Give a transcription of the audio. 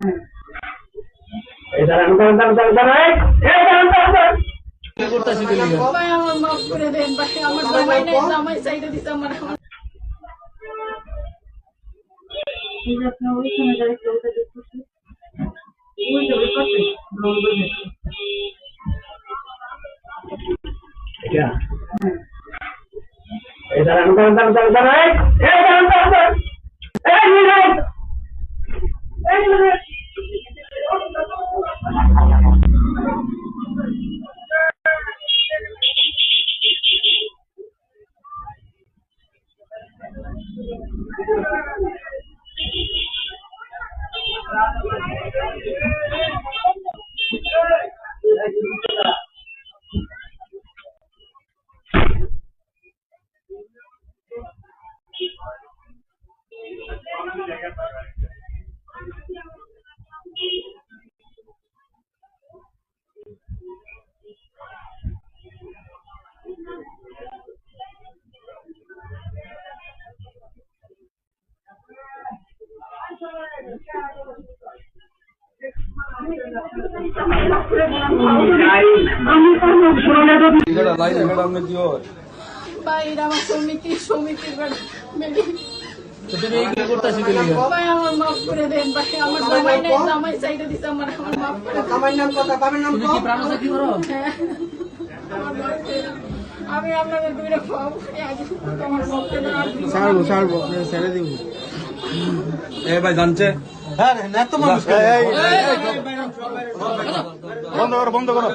এই দাঁড়ান দাঁড়ান দাঁড়ান দাঁড়ান দাঁড়ান এই দাঁড়ান দাঁড়ান দাঁড়ান কি করতেছিস তুই লিগা? ভাই আমার মাফ করে দেন ভাই, আমার জামাই নেই, জামাই চাইতে দিছে আমার। এই যে আপনার ওইখানে যারা কেউটা দেখতেছে ওইটা ওই পাশে নম্বর দেখে এটা এই দাঁড়ান দাঁড়ান দাঁড়ান দাঁড়ান দাঁড়ান এই দাঁড়ান দাঁড়ান দাঁড়ান এই মিনিট এই মিনিট এটা লাইন এটা আমি দিও। ভাই এটা আমার সমিতির বেটি। তো তুমি এই কি করতেছিস তুই লিগা? ভাই আমার মাফ করে দেন ভাই, আমার জামাই নেই, জামাই চাইতে দিছে আমার মাফ করে দেন। আমার নাম কথা বাবার নাম তুমি কি প্রাণ চাকরি করো? হ্যাঁ, আমার মাফ করে দেন। আমি আপনাদের দুইটা খাওয়াবো, আগে আমার মাফ করে দেন। আর কিছু ছাড়বো ছেড়ে দিব এ ভাই জানছে হ্যাঁ না তো মানুষ বন্ধ করো